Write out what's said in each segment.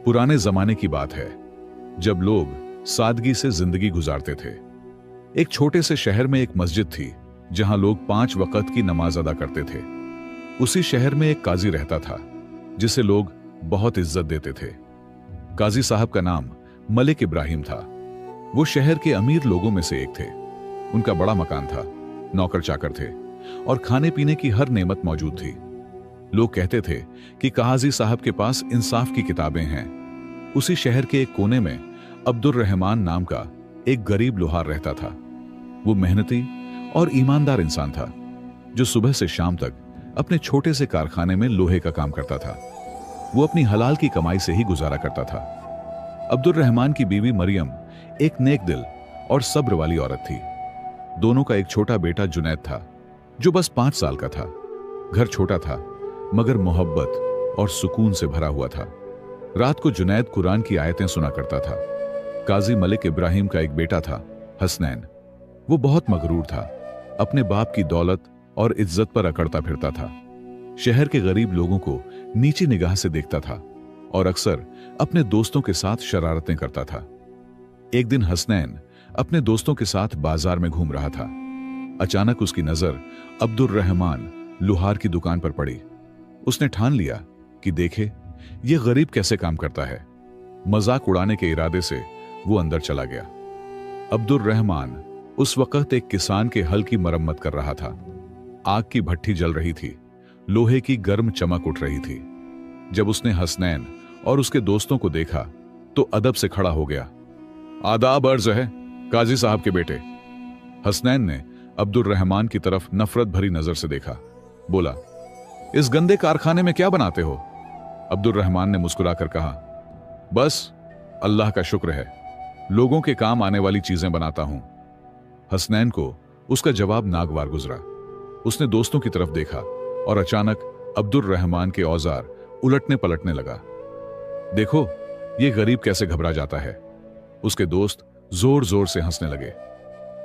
पुराने जमाने की बात है, जब लोग सादगी से जिंदगी गुजारते थे। एक छोटे से शहर में एक मस्जिद थी, जहां लोग 5 वक्त की नमाज अदा करते थे। उसी शहर में एक काजी रहता था, जिसे लोग बहुत इज्जत देते थे। काजी साहब का नाम मलिक इब्राहिम था। वो शहर के अमीर लोगों में से एक थे। उनका बड़ा मकान था, नौकर चाकर थे और खाने पीने की हर नेमत मौजूद थी। लोग कहते थे कि काजी साहब के पास इंसाफ की किताबें हैं। उसी शहर के एक कोने में अब्दुर रहमान नाम का एक गरीब लोहार रहता था। वो मेहनती और ईमानदार इंसान था, जो सुबह से शाम तक अपने छोटे से कारखाने में लोहे का काम करता था। वो अपनी हलाल की कमाई से ही गुजारा करता था। अब्दुर रहमान की बीवी मरियम एक नेक दिल और सब्र वाली औरत थी। दोनों का एक छोटा बेटा जुनैद था, जो बस 5 साल का था। घर छोटा था, मगर मोहब्बत और सुकून से भरा हुआ था। रात को जुनैद कुरान की आयतें सुना करता था। काजी मलिक इब्राहिम का एक बेटा था, हसनैन। वो बहुत मगरूर था, अपने बाप की दौलत और इज्जत पर अकड़ता फिरता था। शहर के गरीब लोगों को नीची निगाह से देखता था और अक्सर अपने दोस्तों के साथ शरारतें करता था। एक दिन हसनैन अपने दोस्तों के साथ बाजार में घूम रहा था। अचानक उसकी नजर अब्दुर रहमान लोहार की दुकान पर पड़ी। उसने ठान लिया कि देखे ये गरीब कैसे काम करता है। मजाक उड़ाने के इरादे से वो अंदर चला गया। अब्दुर रहमान उस वक्त एक किसान के हल की मरम्मत कर रहा था। आग की भट्ठी जल रही थी, लोहे की गर्म चमक उठ रही थी। जब उसने हसनैन और उसके दोस्तों को देखा तो अदब से खड़ा हो गया। आदाब अर्ज है काजी साहब के बेटे। हसनैन ने अब्दुर रहमान की तरफ नफरत भरी नजर से देखा। बोला, इस गंदे कारखाने में क्या बनाते हो? अब्दुर रहमान ने मुस्कुराकर कहा, बस अल्लाह का शुक्र है, लोगों के काम आने वाली चीजें बनाता हूं। हसनैन को उसका जवाब नागवार गुजरा। उसने दोस्तों की तरफ देखा और अचानक अब्दुर रहमान के औजार उलटने पलटने लगा। देखो ये गरीब कैसे घबरा जाता है। उसके दोस्त जोर जोर से हंसने लगे।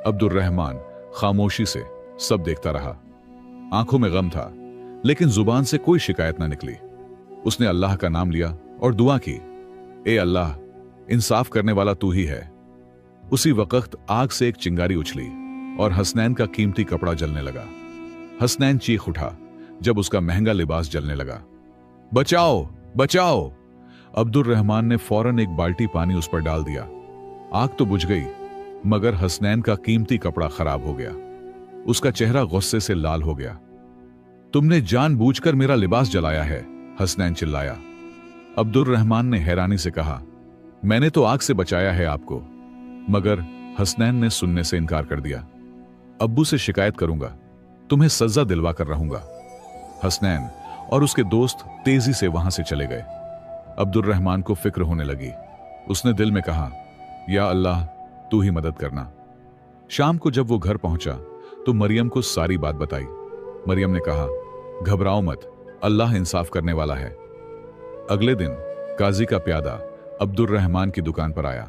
अब्दुर रहमान खामोशी से सब देखता रहा। आंखों में गम था, लेकिन जुबान से कोई शिकायत ना निकली। उसने अल्लाह का नाम लिया और दुआ की, ए अल्लाह, इंसाफ करने वाला तू ही है। उसी वक्त आग से एक चिंगारी उछली और हसनैन का कीमती कपड़ा जलने लगा। हसनैन चीख उठा जब उसका महंगा लिबास जलने लगा। बचाओ बचाओ! अब्दुर रहमान ने फौरन एक बाल्टी पानी उस पर डाल दिया। आग तो बुझ गई, मगर हसनैन का कीमती कपड़ा खराब हो गया। उसका चेहरा गुस्से से लाल हो गया। तुमने जानबूझकर मेरा लिबास जलाया है, हसनैन चिल्लाया। अब्दुर रहमान ने हैरानी से कहा, मैंने तो आग से बचाया है आपको। मगर हसनैन ने सुनने से इनकार कर दिया। अब्बू से शिकायत करूंगा, तुम्हें सजा दिलवा कर रहूंगा। हसनैन और उसके दोस्त तेजी से वहां से चले गए। अब्दुर रहमान को फिक्र होने लगी। उसने दिल में कहा, या अल्लाह, तू ही मदद करना। शाम को जब वो घर पहुंचा तो मरियम को सारी बात बताई। मरियम ने कहा, घबराओ मत, अल्लाह इंसाफ करने वाला है। अगले दिन काजी का प्यादा अब्दुर रहमान की दुकान पर आया।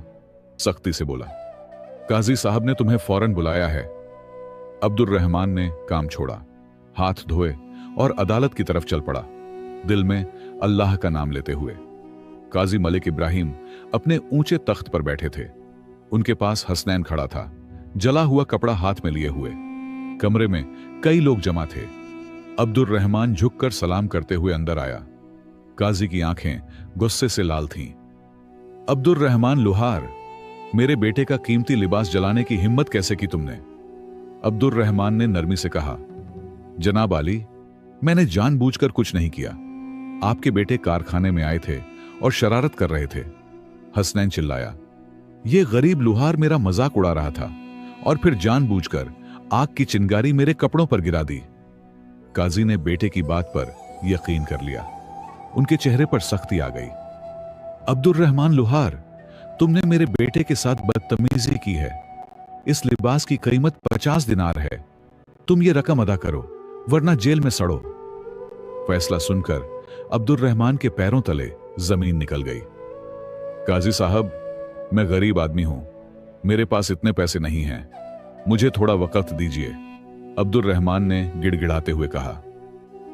सख्ती से बोला, काजी साहब ने तुम्हें फौरन बुलाया है। अब्दुर रहमान ने काम छोड़ा, हाथ धोए और अदालत की तरफ चल पड़ा, दिल में अल्लाह का नाम लेते हुए। काजी मलिक इब्राहिम अपने ऊंचे तख्त पर बैठे थे। उनके पास हसनैन खड़ा था, जला हुआ कपड़ा हाथ में लिए हुए। कमरे में कई लोग जमा थे। अब्दुर रहमान झुककर सलाम करते हुए अंदर आया। काजी की आंखें गुस्से से लाल थीं। अब्दुर रहमान लोहार, मेरे बेटे का कीमती लिबास जलाने की हिम्मत कैसे की तुमने? अब्दुर रहमान ने नरमी से कहा, जनाब आली, मैंने जानबूझकर कुछ नहीं किया। आपके बेटे कारखाने में आए थे और शरारत कर रहे थे। हसनैन चिल्लाया, यह गरीब लोहार मेरा मजाक उड़ा रहा था और फिर जानबूझकर आग की चिंगारी मेरे कपड़ों पर गिरा दी। काजी ने बेटे की बात पर यकीन कर लिया। उनके चेहरे पर सख्ती आ गई। अब्दुर रहमान लोहार, तुमने मेरे बेटे के साथ बदतमीजी की है। इस लिबास की कीमत 50 दिनार है। तुम ये रकम अदा करो, वरना जेल में सड़ो। फैसला सुनकर अब्दुर रहमान के पैरों तले जमीन निकल गई। काजी साहब, मैं गरीब आदमी हूं, मेरे पास इतने पैसे नहीं हैं, मुझे थोड़ा वक्त दीजिए, अब्दुर रहमान ने गिड़गिड़ाते हुए कहा।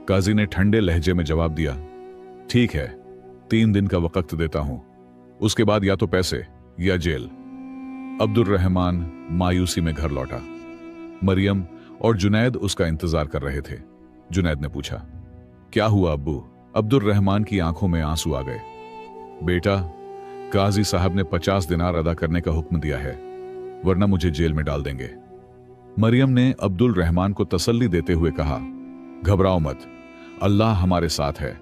काजी ने ठंडे लहजे में जवाब दिया, ठीक है, 3 दिन का वक्त देता हूं, उसके बाद या तो पैसे या जेल। अब्दुल रहमान मायूसी में घर लौटा। मरियम और जुनैद उसका इंतजार कर रहे थे। जुनैद ने पूछा, क्या हुआ अब्बू? अब्दुल रहमान की आंखों में आंसू आ गए। बेटा, काजी साहब ने 50 दिनार अदा करने का हुक्म दिया है, वरना मुझे जेल में डाल देंगे। मरियम ने अब्दुल रहमान को तसल्ली देते हुए कहा, घबराओ मत, अल्लाह हमारे साथ है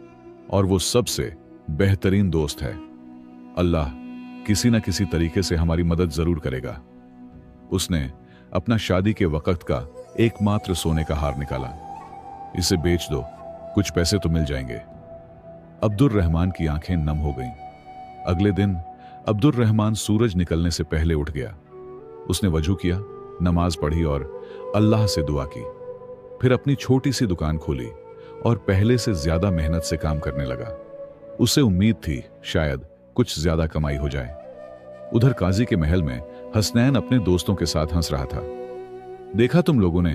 और वो सबसे बेहतरीन दोस्त है। अल्लाह किसी न किसी तरीके से हमारी मदद जरूर करेगा। उसने अपना शादी के वक्त का एकमात्र सोने का हार निकाला। इसे बेच दो, कुछ पैसे तो मिल जाएंगे। अब्दुल रहमान की आंखें नम हो गईं। अगले दिन अब्दुल रहमान सूरज निकलने से पहले उठ गया। उसने वजू किया, नमाज पढ़ी और अल्लाह से दुआ की। फिर अपनी छोटी सी दुकान खोली और पहले से ज्यादा मेहनत से काम करने लगा। उसे उम्मीद थी शायद कुछ ज्यादा कमाई हो जाए। उधर काजी के महल में हसनैन अपने दोस्तों के साथ हंस रहा था। देखा तुम लोगों ने,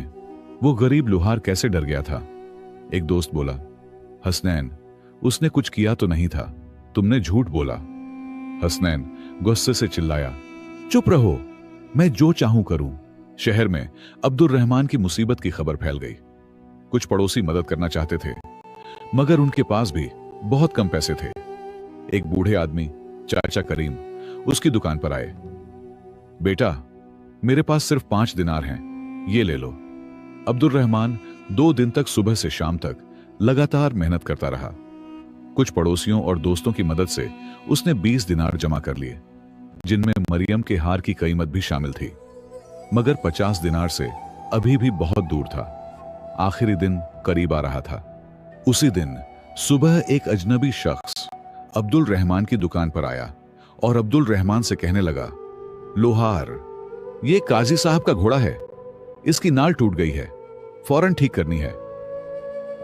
वो गरीब लुहार कैसे डर गया था? एक दोस्त बोला, हसनैन, उसने कुछ किया तो नहीं था, तुमने झूठ बोला। हसनैन गुस्से से चिल्लाया, चुप रहो, मैं जो चाहूं करूं। शहर में अब्दुल रहमान की मुसीबत की खबर फैल गई। कुछ पड़ोसी मदद करना चाहते थे, मगर उनके पास भी बहुत कम पैसे थे। एक बूढ़े आदमी, चाचा करीम, उसकी दुकान पर आए। बेटा, मेरे पास सिर्फ 5 दिनार हैं, ये ले लो। अब्दुल रहमान 2 दिन तक सुबह से शाम तक लगातार मेहनत करता रहा। कुछ पड़ोसियों और दोस्तों की मदद से उसने 20 दिनार जमा कर लिए, जिनमें मरियम के हार की कीमत भी शामिल थी। मगर 50 दिनार से अभी भी बहुत दूर था। आखिरी दिन करीब आ रहा था। उसी दिन सुबह एक अजनबी शख्स अब्दुल रहमान की दुकान पर आया और अब्दुल रहमान से कहने लगा, लोहार, ये काजी साहब का घोड़ा है, इसकी नाल टूट गई है, फौरन ठीक करनी है।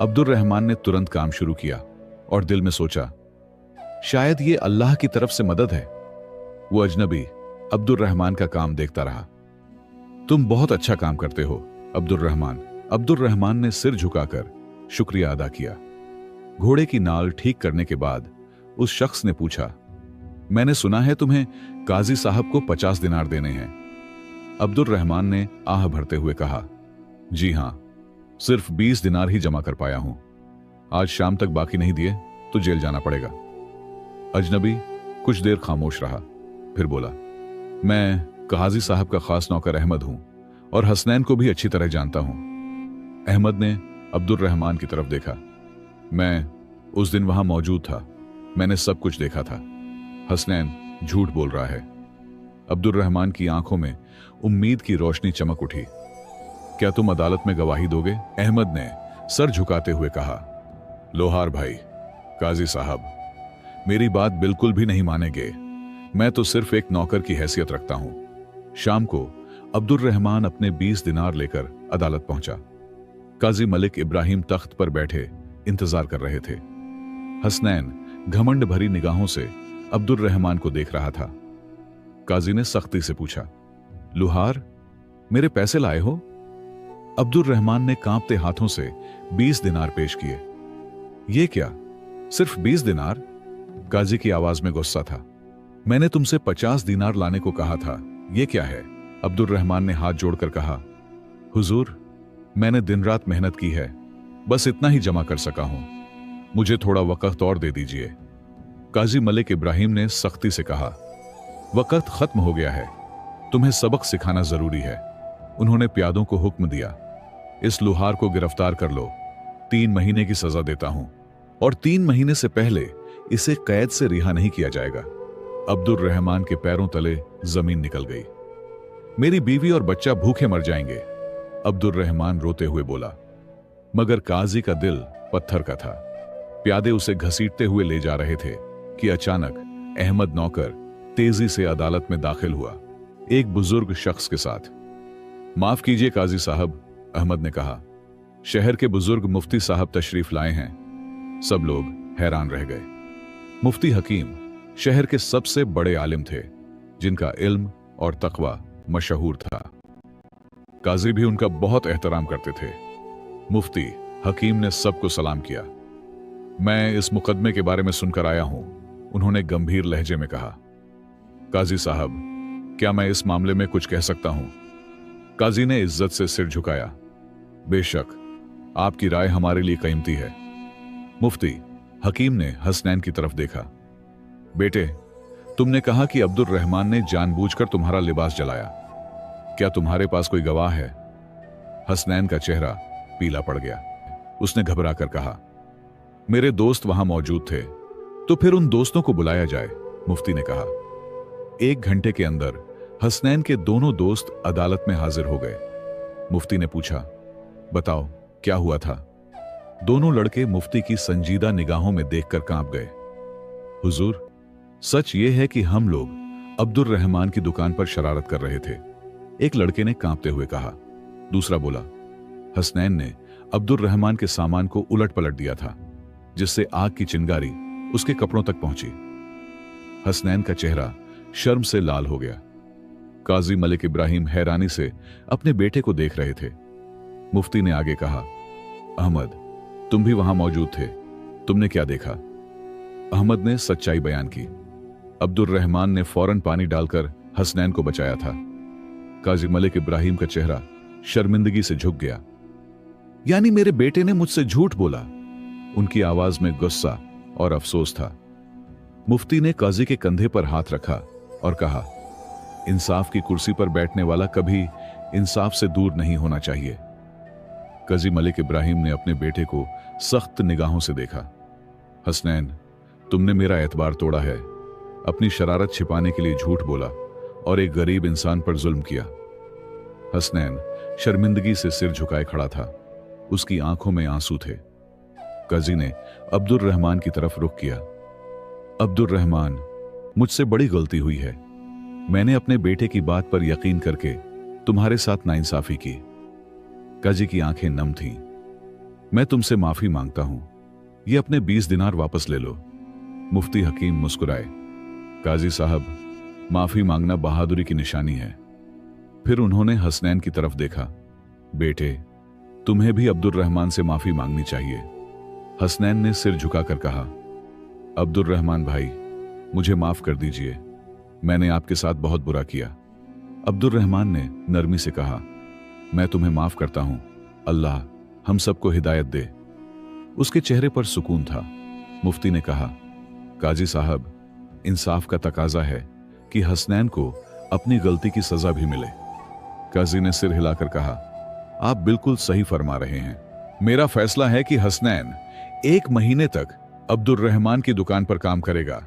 अब्दुल रहमान ने तुरंत काम शुरू किया और दिल में सोचा, शायद ये अल्लाह की तरफ से मदद है। वो अजनबी अब्दुल रहमान का काम देखता रहा। तुम बहुत अच्छा काम करते हो अब्दुल रहमान। अब्दुल रहमान ने सिर झुकाकर शुक्रिया अदा किया। घोड़े की नाल ठीक करने के बाद उस शख्स ने पूछा, मैंने सुना है तुम्हें काजी साहब को 50 दिनार देने हैं। अब्दुल रहमान ने आह भरते हुए कहा, जी हां, सिर्फ 20 दिनार ही जमा कर पाया हूं। आज शाम तक बाकी नहीं दिए तो जेल जाना पड़ेगा। अजनबी कुछ देर खामोश रहा, फिर बोला, मैं काजी साहब का खास नौकर अहमद हूं और हसनैन को भी अच्छी तरह जानता हूं। अहमद ने अब्दुल रहमान की तरफ देखा। मैं उस दिन वहां मौजूद था, मैंने सब कुछ देखा था। हसनैन झूठ बोल रहा है। अब्दुल रहमान की आंखों में उम्मीद की रोशनी चमक उठी। क्या तुम अदालत में गवाही दोगे? अहमद ने सर झुकाते हुए कहा, लोहार भाई, काजी साहब, मेरी बात बिल्कुल भी नहीं मानेंगे। मैं तो सिर्फ एक नौकर की हैसियत रखता हूं। शाम को अब्दुल रहमान अपने 20 दिनार लेकर अदालत पहुंचा। काजी मलिक इब्राहिम तख्त पर बैठे इंतजार कर रहे थे। हसनैन घमंड भरी निगाहों से अब्दुल रहमान को देख रहा था। काजी ने सख्ती से पूछा, लुहार, मेरे पैसे लाए हो? अब्दुल रहमान ने कांपते हाथों से 20 दिनार पेश किए। ये क्या, सिर्फ 20 दिनार? काजी की आवाज में गुस्सा था। मैंने तुमसे 50 दिनार लाने को कहा था, ये क्या है? अब्दुल रहमान ने हाथ जोड़कर कहा, हुजूर, मैंने दिन रात मेहनत की है, बस इतना ही जमा कर सका हूं, मुझे थोड़ा वक्त और दे दीजिए। काजी मलिक इब्राहिम ने सख्ती से कहा, वक्त खत्म हो गया है, तुम्हें सबक सिखाना जरूरी है। उन्होंने प्यादों को हुक्म दिया, इस लुहार को गिरफ्तार कर लो, 3 महीने की सजा देता हूं और 3 महीने से पहले इसे कैद से रिहा नहीं किया जाएगा। अब्दुल रहमान के पैरों तले जमीन निकल गई। मेरी बीवी और बच्चा भूखे मर जाएंगे, अब्दुल रहमान रोते हुए बोला। मगर काजी का दिल पत्थर का था। प्यादे उसे घसीटते हुए ले जा रहे थे कि अचानक अहमद नौकर तेजी से अदालत में दाखिल हुआ, एक बुजुर्ग शख्स के साथ। माफ कीजिए काजी साहब, अहमद ने कहा, शहर के बुजुर्ग मुफ्ती साहब तशरीफ लाए हैं। सब लोग हैरान रह गए। मुफ्ती हकीम शहर के सबसे बड़े आलिम थे, जिनका इल्म और तकवा मशहूर था। काजी भी उनका बहुत एहतराम करते थे। मुफ्ती हकीम ने सबको सलाम किया। मैं इस मुकदमे के बारे में सुनकर आया हूं, उन्होंने गंभीर लहजे में कहा, काजी साहब, क्या मैं इस मामले में कुछ कह सकता हूं? काजी ने इज्जत से सिर झुकाया। बेशक, आपकी राय हमारे लिए कीमती है। मुफ्ती हकीम ने हसनैन की तरफ देखा। बेटे, तुमने कहा कि अब्दुल रहमान ने जानबूझकर तुम्हारा लिबास जलाया। क्या तुम्हारे पास कोई गवाह है? हसनैन का चेहरा पीला पड़ गया। उसने घबरा कर कहा, मेरे दोस्त वहां मौजूद थे, तो फिर उन दोस्तों को बुलाया जाए, मुफ्ती ने कहा। 1 घंटे के अंदर हसनैन के दोनों दोस्त अदालत में हाजिर हो गए। मुफ्ती ने पूछा, बताओ क्या हुआ था? दोनों लड़के मुफ्ती की संजीदा निगाहों में देखकर कांप गए। हुजूर, सच यह है कि हम लोग अब्दुल रहमान की दुकान पर शरारत कर रहे थे, एक लड़के ने कांपते हुए कहा। दूसरा बोला, हसनैन ने अब्दुल रहमान के सामान को उलट पलट दिया था, जिससे आग की चिंगारी उसके कपड़ों तक पहुंची। हसनैन का चेहरा शर्म से लाल हो गया। काजी मलिक इब्राहिम हैरानी से अपने बेटे को देख रहे थे। मुफ्ती ने आगे कहा, अहमद, तुम भी वहां मौजूद थे, तुमने क्या देखा? अहमद ने सच्चाई बयान की। अब्दुल रहमान ने फौरन पानी डालकर हसनैन को बचाया था। काजी मलिक इब्राहिम का चेहरा शर्मिंदगी से झुक गया। यानी मेरे बेटे ने मुझसे झूठ बोला? उनकी आवाज में गुस्सा और अफसोस था। मुफ्ती ने काजी के कंधे पर हाथ रखा और कहा, इंसाफ की कुर्सी पर बैठने वाला कभी इंसाफ से दूर नहीं होना चाहिए। काजी मलिक इब्राहिम ने अपने बेटे को सख्त निगाहों से देखा। हसनैन, तुमने मेरा एतबार तोड़ा है, अपनी शरारत छिपाने के लिए झूठ बोला और एक गरीब इंसान पर जुल्म किया। हसनैन शर्मिंदगी से सिर झुकाए खड़ा था। उसकी आंखों में आंसू थे। काजी ने अब्दुल रहमान की तरफ रुख किया। अब्दुल रहमान, मुझसे बड़ी गलती हुई है। मैंने अपने बेटे की बात पर यकीन करके तुम्हारे साथ नाइंसाफी की। काजी की आंखें नम थीं। मैं तुमसे माफी मांगता हूं, ये अपने 20 दिनार वापस ले लो। मुफ्ती हकीम मुस्कुराए। काजी साहब, माफी मांगना बहादुरी की निशानी है। फिर उन्होंने हसनैन की तरफ देखा। बेटे, तुम्हें भी अब्दुल रहमान से माफी मांगनी चाहिए। हसनैन ने सिर झुकाकर कहा, अब्दुल रहमान भाई, मुझे माफ कर दीजिए, मैंने आपके साथ बहुत बुरा किया। अब्दुल रहमान ने नरमी से कहा, मैं तुम्हें माफ करता हूं, अल्लाह हम सबको हिदायत दे। उसके चेहरे पर सुकून था। मुफ्ती ने कहा, काजी साहब, इंसाफ का तकाजा है कि हसनैन को अपनी गलती की सजा भी मिले। काजी ने सिर हिलाकर कहा, आप बिल्कुल सही फरमा रहे हैं। मेरा फैसला है कि हसनैन 1 महीने तक अब्दुल रहमान की दुकान पर काम करेगा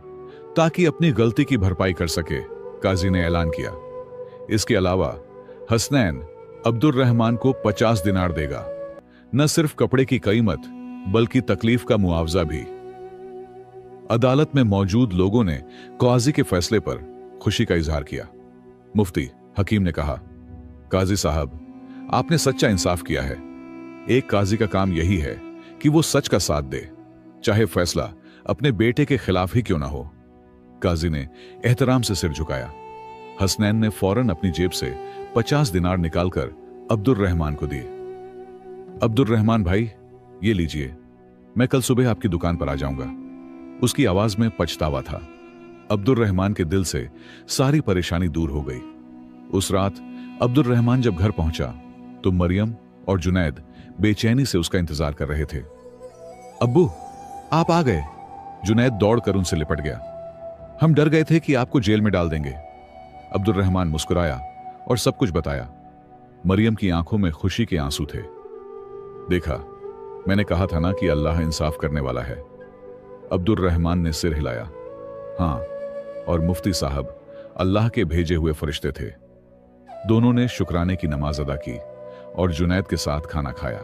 ताकि अपनी गलती की भरपाई कर सके, काजी ने ऐलान किया। इसके अलावा हसनैन अब्दुल रहमान को 50 दिनार देगा, न सिर्फ कपड़े की कीमत बल्कि तकलीफ का मुआवजा भी। अदालत में मौजूद लोगों ने काजी के फैसले पर खुशी का इजहार किया। मुफ्ती हकीम ने कहा, काजी साहब, आपने सच्चा इंसाफ किया है। एक काजी का काम यही है कि वो सच का साथ दे, चाहे फैसला अपने बेटे के खिलाफ ही क्यों ना हो। काजी ने एहतराम से सिर झुकाया। हसनैन ने फौरन अपनी जेब से 50 दिनार निकालकर अब्दुल रहमान को दिए। अब्दुल रहमान भाई, ये लीजिए, मैं कल सुबह आपकी दुकान पर आ जाऊंगा। उसकी आवाज में पछतावा था। अब्दुल रहमान के दिल से सारी परेशानी दूर हो गई। उस रात अब्दुल रहमान जब घर पहुंचा तो मरियम और जुनैद बेचैनी से उसका इंतजार कर रहे थे। अब्बू, आप आ गए। जुनैद दौड़कर उनसे लिपट गया। हम डर गए थे कि आपको जेल में डाल देंगे। अब्दुल रहमान मुस्कुराया और सब कुछ बताया। मरियम की आंखों में खुशी के आंसू थे। देखा, मैंने कहा था ना कि अल्लाह इंसाफ करने वाला है। अब्दुल रहमान ने सिर हिलाया। हां, और मुफ्ती साहब अल्लाह के भेजे हुए फरिश्ते थे। दोनों ने शुक्राने की नमाज अदा की और जुनैद के साथ खाना खाया।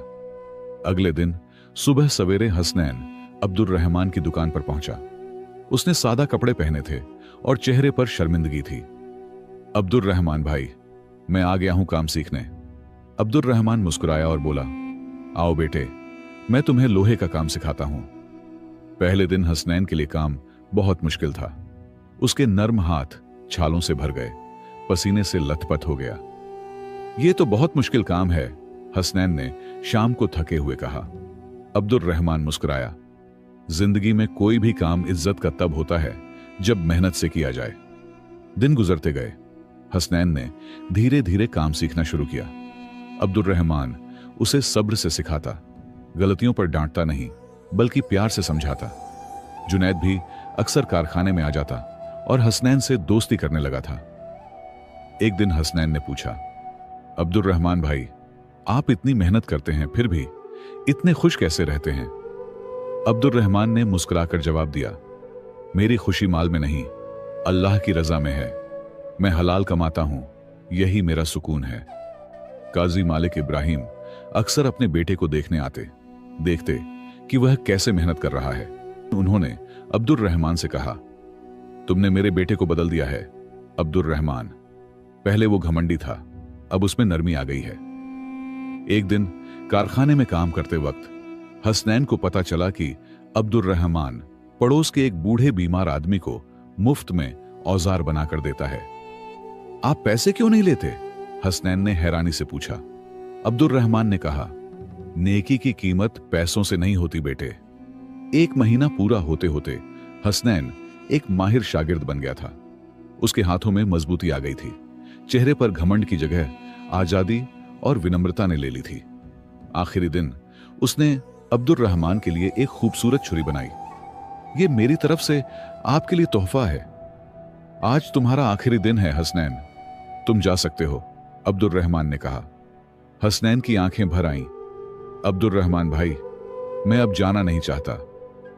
अगले दिन सुबह सवेरे हसनैन अब्दुल रहमान की दुकान पर पहुंचा। उसने सादा कपड़े पहने थे और चेहरे पर शर्मिंदगी थी। अब्दुल रहमान भाई, मैं आ गया हूं काम सीखने। अब्दुल रहमान मुस्कुराया और बोला, आओ बेटे, मैं तुम्हें लोहे का काम सिखाता हूं। पहले दिन हसनैन के लिए काम बहुत मुश्किल था। उसके नर्म हाथ छालों से भर गए, पसीने से लथपथ हो गया। यह तो बहुत मुश्किल काम है, हसनैन ने शाम को थके हुए कहा। अब्दुल रहमान मुस्कुराया। जिंदगी में कोई भी काम इज्जत का तब होता है जब मेहनत से किया जाए। दिन गुजरते गए। हसनैन ने धीरे धीरे काम सीखना शुरू किया। अब्दुर्रहमान उसे सब्र से सिखाता, गलतियों पर डांटता नहीं बल्कि प्यार से समझाता। जुनैद भी अक्सर कारखाने में आ जाता और हसनैन से दोस्ती करने लगा था। एक दिन हसनैन ने पूछा, अब्दुर्रहमान भाई, आप इतनी मेहनत करते हैं फिर भी इतने खुश कैसे रहते हैं? अब्दुर्रहमान ने मुस्कुराकर जवाब दिया, मेरी खुशी माल में नहीं, अल्लाह की रजा में है। मैं हलाल कमाता हूं, यही मेरा सुकून है। काजी मालिक इब्राहिम अक्सर अपने बेटे को देखने आते, देखते कि वह कैसे मेहनत कर रहा है। उन्होंने अब्दुर्रहमान से कहा, तुमने मेरे बेटे को बदल दिया है अब्दुर्रहमान। पहले वो घमंडी था, अब उसमें नरमी आ गई है। एक दिन कारखाने में काम करते वक्त हसनैन को पता चला कि अब्दुर्रहमान पड़ोस के एक बूढ़े बीमार आदमी को मुफ्त में औजार बनाकर देता है। आप पैसे क्यों नहीं लेते? हसनैन ने हैरानी से पूछा। अब्दुर्रहमान ने कहा, नेकी की कीमत पैसों से नहीं होती बेटे। एक महीना पूरा होते होते हसनैन एक माहिर शागिर्द बन गया था। उसके हाथों में मजबूती आ गई थी, चेहरे पर घमंड की जगह आजादी और विनम्रता ने ले ली थी। आखिरी दिन उसने अब्दुर्रहमान के लिए एक खूबसूरत छुरी बनाई। ये मेरी तरफ से आपके लिए तोहफा है। आज तुम्हारा आखिरी दिन है हसनैन, तुम जा सकते हो, अब्दुर्रहमान ने कहा। हसनैन की आंखें भर आईं। अब्दुर्रहमान भाई, मैं अब जाना नहीं चाहता,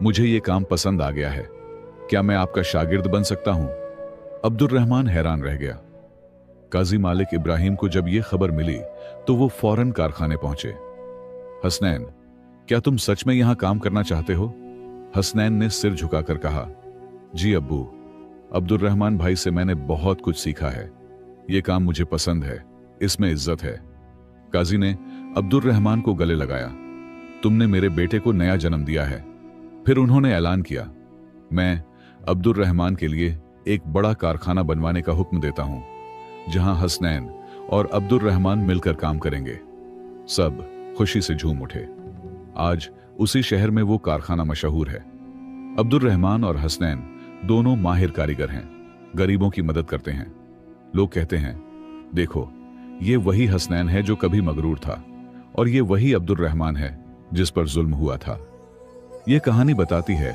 मुझे ये काम पसंद आ गया है। क्या मैं आपका शागिर्द बन सकता हूं? अब्दुर्रहमान हैरान रह गया। काजी मालिक इब्राहिम को जब यह खबर मिली तो वो फौरन कारखाने पहुंचे। हसनैन, क्या तुम सच में यहां काम करना चाहते हो? हसनैन ने सिर झुकाकर कहा, जी अब्बू, अब्दुर्रहमान भाई से मैंने बहुत कुछ सीखा है। यह काम मुझे पसंद है, इसमें इज्जत है। काजी ने अब्दुर्रहमान को गले लगाया, तुमने मेरे बेटे को नया जन्म दिया है। फिर उन्होंने ऐलान किया, मैं अब्दुर्रहमान के लिए एक बड़ा कारखाना बनवाने का हुक्म देता हूं, जहां हसनैन और अब्दुर्रहमान मिलकर काम करेंगे। सब खुशी से झूम उठे। आज उसी शहर में वो कारखाना मशहूर है। अब्दुर्रहमान और हसनैन दोनों माहिर कारीगर हैं, गरीबों की मदद करते हैं। लोग कहते हैं, देखो, ये वही हसनैन है जो कभी मगरूर था, और ये वही अब्दुर्रहमान है जिस पर जुल्म हुआ था। यह कहानी बताती है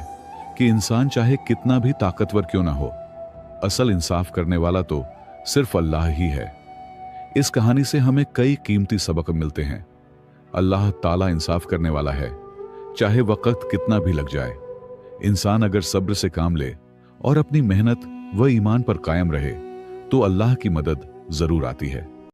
कि इंसान चाहे कितना भी ताकतवर क्यों ना हो, असल इंसाफ करने वाला तो सिर्फ अल्लाह ही है। इस कहानी से हमें कई कीमती सबक मिलते हैं। अल्लाह ताला इंसाफ करने वाला है, चाहे वक्त कितना भी लग जाए। इंसान अगर सब्र से काम ले और अपनी मेहनत व ईमान पर कायम रहे तो अल्लाह की मदद जरूर आती है।